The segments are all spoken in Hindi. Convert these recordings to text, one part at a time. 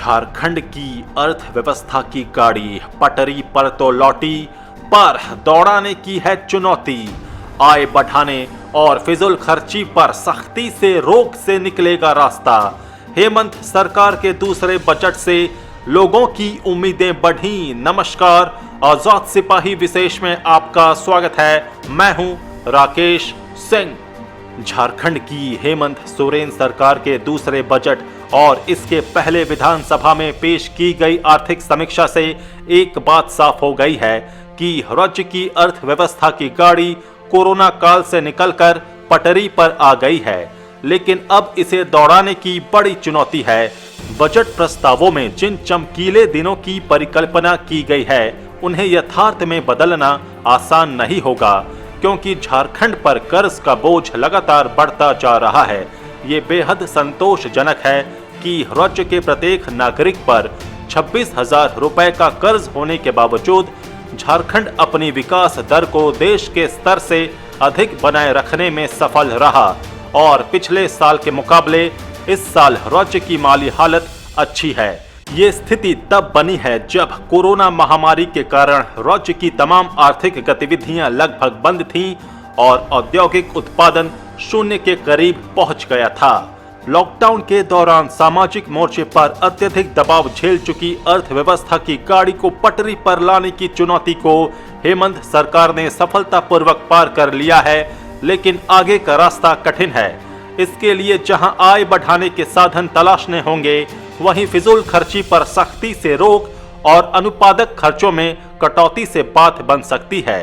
झारखंड की अर्थव्यवस्था की गाड़ी पटरी पर तो लौटी, पर दौड़ाने की है चुनौती। आय बढ़ाने और फिजूल खर्ची पर सख्ती से रोक से निकलेगा रास्ता। हेमंत सरकार के दूसरे बजट से लोगों की उम्मीदें बढ़ी। नमस्कार, आजाद सिपाही विशेष में आपका स्वागत है। मैं हूं राकेश सिंह। झारखंड की हेमंत सोरेन सरकार के दूसरे बजट और इसके पहले विधानसभा में पेश की गई आर्थिक समीक्षा से एक बात साफ हो गई है कि राज्य की अर्थव्यवस्था की गाड़ी कोरोना काल से निकलकर पटरी पर आ गई है, लेकिन अब इसे दौड़ाने की बड़ी चुनौती है। बजट प्रस्तावों में जिन चमकीले दिनों की परिकल्पना की गई है, उन्हें यथार्थ में बदलना आसान नहीं होगा, क्योंकि झारखंड पर कर्ज का बोझ लगातार बढ़ता जा रहा है। ये बेहद संतोषजनक है कि राज्य के प्रत्येक नागरिक पर 26,000 रुपए का कर्ज होने के बावजूद झारखंड अपनी विकास दर को देश के स्तर से अधिक बनाए रखने में सफल रहा और पिछले साल के मुकाबले इस साल राज्य की माली हालत अच्छी है। ये स्थिति तब बनी है जब कोरोना महामारी के कारण राज्य की तमाम आर्थिक गतिविधियां लगभग बंद थीं और औद्योगिक उत्पादन शून्य के करीब पहुंच गया था। लॉकडाउन के दौरान सामाजिक मोर्चे पर अत्यधिक दबाव झेल चुकी अर्थव्यवस्था की गाड़ी को पटरी पर लाने की चुनौती को हेमंत सरकार ने सफलतापूर्वक पार कर लिया है, लेकिन आगे का रास्ता कठिन है। इसके लिए जहां आय बढ़ाने के साधन तलाशने होंगे, वहीं फिजूल खर्ची पर सख्ती से रोक और अनुत्पादक खर्चों में कटौती से बात बन सकती है।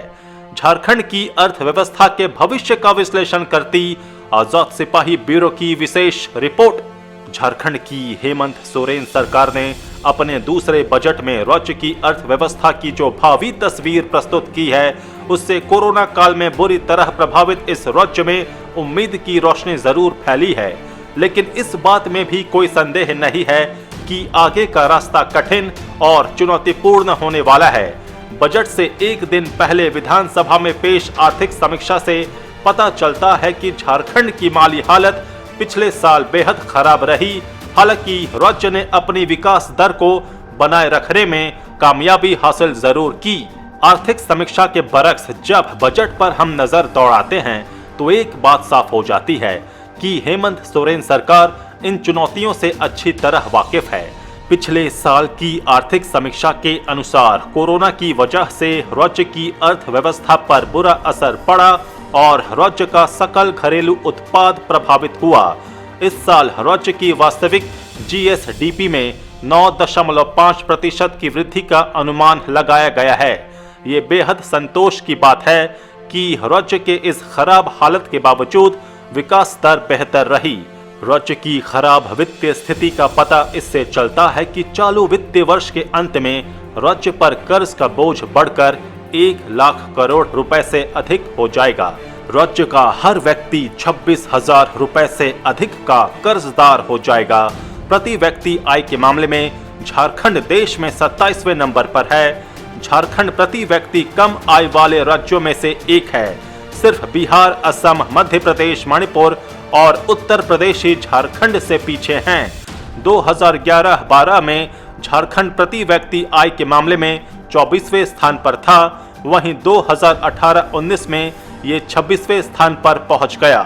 झारखंड की अर्थव्यवस्था के भविष्य का विश्लेषण करती आजाद सिपाही ब्यूरो की विशेष रिपोर्ट। झारखंड की हेमंत सोरेन सरकार ने अपने दूसरे बजट में राज्य की अर्थव्यवस्था की जो भावी तस्वीर प्रस्तुत की है, उससे कोरोना काल में बुरी तरह प्रभावित इस राज्य में उम्मीद की रोशनी जरूर फैली है। लेकिन इस बात में भी कोई संदेह नहीं है कि आगे का रास्ता कठिन और चुनौतीपूर्ण होने वाला है। बजट से एक दिन पहले विधानसभा में पेश आर्थिक समीक्षा से पता चलता है कि झारखंड की माली हालत पिछले साल बेहद खराब रही। हालांकि राज्य ने अपनी विकास दर को बनाए रखने में कामयाबी हासिल जरूर की। आर्थिक समीक्षा के बरक्स जब बजट पर हम नजर दौड़ाते हैं, तो एक बात साफ हो जाती है कि हेमंत सोरेन सरकार इन चुनौतियों से अच्छी तरह वाकिफ है। पिछले साल की आर्थिक समीक्षा के अनुसार कोरोना की वजह से राज्य की अर्थव्यवस्था पर बुरा असर पड़ा और राज्य का सकल घरेलू उत्पाद प्रभावित हुआ। इस साल राज्य की वास्तविक जीएसडीपी में 9.5% की वृद्धि का अनुमान लगाया गया है। ये बेहद संतोष की बात है कि राज्य के इस खराब हालत के बावजूद विकास दर बेहतर रही। राज्य की खराब वित्तीय स्थिति का पता इससे चलता है कि चालू वित्तीय वर्ष के अंत में राज्य पर कर्ज का बोझ बढ़कर 1 लाख करोड़ रुपए से अधिक हो जाएगा। राज्य का हर व्यक्ति 26,000 रुपए से अधिक का कर्जदार हो जाएगा। प्रति व्यक्ति आय के मामले में झारखंड देश में 27वें नंबर पर है। झारखंड प्रति व्यक्ति कम आय वाले राज्यों में से एक है। सिर्फ बिहार, असम, मध्य प्रदेश, मणिपुर और उत्तर प्रदेश ही झारखंड से पीछे हैं। 2011-12 में झारखंड प्रति व्यक्ति आय के मामले में 24वें स्थान पर था, वहीं 2018-19 में ये 26वें स्थान पर पहुंच गया।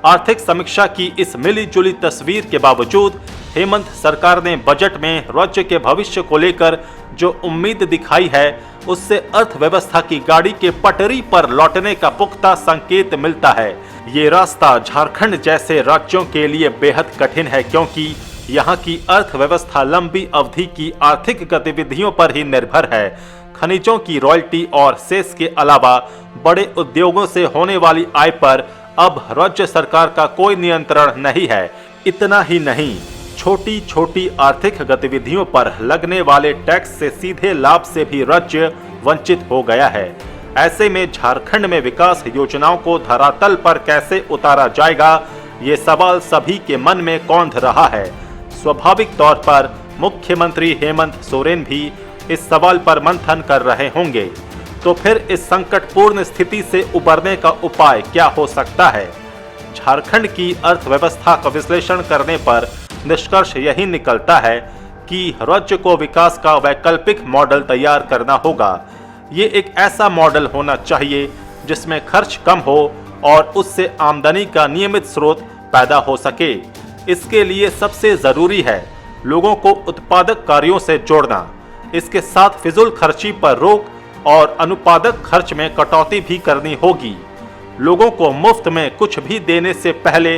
आर्थिक समीक्षा की इस मिली जुली तस्वीर के बावजूद हेमंत सरकार ने बजट में राज्य के भविष्य को लेकर जो उम्मीद दिखाई है, उससे अर्थव्यवस्था की गाड़ी के पटरी पर लौटने का पुख्ता संकेत मिलता है। ये रास्ता झारखंड जैसे राज्यों के लिए बेहद कठिन है, क्योंकि यहाँ की अर्थव्यवस्था लंबी अवधि की आर्थिक गतिविधियों पर ही निर्भर है। खनिजों की रॉयल्टी और सेस के अलावा बड़े उद्योगों से होने वाली आय पर अब राज्य सरकार का कोई नियंत्रण नहीं है। इतना ही नहीं, छोटी छोटी आर्थिक गतिविधियों पर लगने वाले टैक्स से सीधे लाभ से भी राज्य वंचित हो गया है। ऐसे में झारखंड में विकास योजनाओं को धरातल पर कैसे उतारा जाएगा, ये सवाल सभी के मन में कौंध रहा है। स्वाभाविक तौर पर मुख्यमंत्री हेमंत सोरेन भी इस सवाल पर मंथन कर रहे होंगे। तो फिर इस संकटपूर्ण स्थिति से उबरने का उपाय क्या हो सकता है? झारखंड की अर्थव्यवस्था का विश्लेषण करने पर निष्कर्ष यही निकलता है कि राज्य को विकास का वैकल्पिक मॉडल तैयार करना होगा। ये एक ऐसा मॉडल होना चाहिए जिसमें खर्च कम हो और उससे आमदनी का नियमित स्रोत पैदा हो सके। इसके लिए सबसे जरूरी है लोगों को उत्पादक कार्यों से जोड़ना। इसके साथ फिजूल खर्ची पर रोक और अनुत्पादक खर्च में कटौती भी करनी होगी। लोगों को मुफ्त में कुछ भी देने से पहले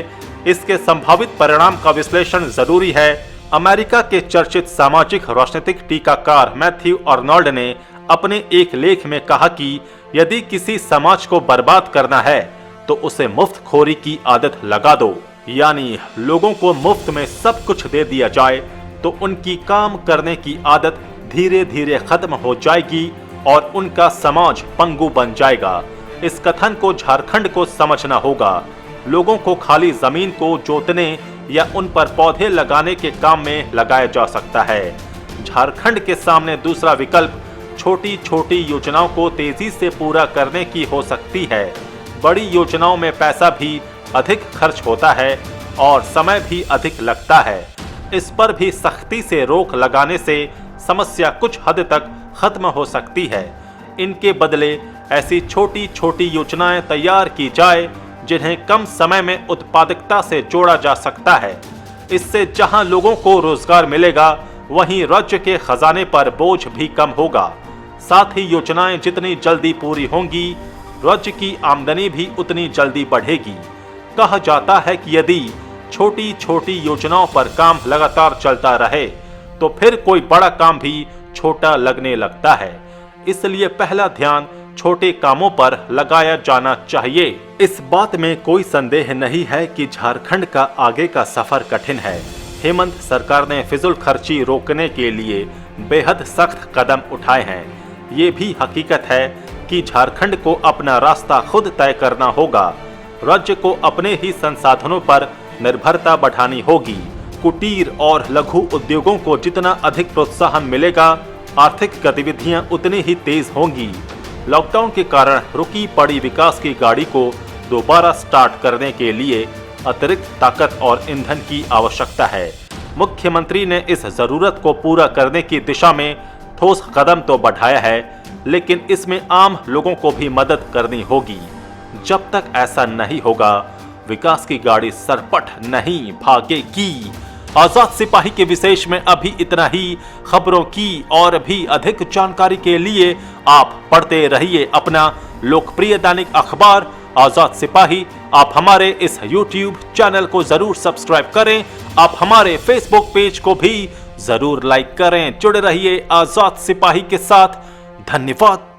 इसके संभावित परिणाम का विश्लेषण जरूरी है। अमेरिका के चर्चित सामाजिक राजनीतिक टीकाकार मैथ्यू आर्नोल्ड ने अपने एक लेख में कहा कि यदि किसी समाज को बर्बाद करना है तो उसे मुफ्तखोरी की आदत लगा दो, यानी लोगों को मुफ्त में सब कुछ दे दिया जाए तो उनकी काम करने की आदत धीरे धीरे खत्म हो जाएगी और उनका समाज पंगु बन जाएगा। इस कथन को झारखंड को समझना होगा। लोगों को खाली जमीन को जोतने या उन पर पौधे लगाने के काम में लगाया जा सकता है। झारखंड के सामने दूसरा विकल्प छोटी छोटी योजनाओं को तेजी से पूरा करने की हो सकती है। बड़ी योजनाओं में पैसा भी अधिक खर्च होता है और समय भी अधिक लगता है। इस पर भी सख्ती से रोक लगाने से समस्या कुछ हद तक खत्म हो सकती है। इनके बदले ऐसी छोटी छोटी योजनाएं तैयार की जाए जिन्हें कम समय में उत्पादकता से जोड़ा जा सकता है। इससे जहां लोगों को रोजगार मिलेगा वहीं राज्य के खजाने पर बोझ भी कम होगा। साथ ही योजनाएं जितनी जल्दी पूरी होंगी राज्य की आमदनी भी उतनी जल्दी बढ़ेगी। कहा जाता है कि यदि छोटी छोटी योजनाओं पर काम लगातार चलता रहे तो फिर कोई बड़ा काम भी छोटा लगने लगता है। इसलिए पहला ध्यान छोटे कामों पर लगाया जाना चाहिए। इस बात में कोई संदेह नहीं है कि झारखंड का आगे का सफर कठिन है। हेमंत सरकार ने फिजूल खर्ची रोकने के लिए बेहद सख्त कदम उठाए हैं। ये भी हकीकत है कि झारखंड को अपना रास्ता खुद तय करना होगा। राज्य को अपने ही संसाधनों पर निर्भरता बढ़ानी होगी। कुटीर और लघु उद्योगों को जितना अधिक प्रोत्साहन मिलेगा आर्थिक गतिविधियां उतनी ही तेज होंगी। लॉकडाउन के कारण रुकी पड़ी विकास की गाड़ी को दोबारा स्टार्ट करने के लिए अतिरिक्त ताकत और ईंधन की आवश्यकता है। मुख्यमंत्री ने इस जरूरत को पूरा करने की दिशा में ठोस कदम तो बढ़ाया है, लेकिन इसमें आम लोगों को भी मदद करनी होगी। जब तक ऐसा नहीं होगा विकास की गाड़ी सरपट नहीं भागेगी। आजाद सिपाही के विशेष में अभी इतना ही। खबरों की और भी अधिक जानकारी के लिए आप पढ़ते रहिए अपना लोकप्रिय दैनिक अखबार आजाद सिपाही। आप हमारे इस YouTube चैनल को जरूर सब्सक्राइब करें। आप हमारे Facebook पेज को भी जरूर लाइक करें। जुड़े रहिए आजाद सिपाही के साथ। धन्यवाद।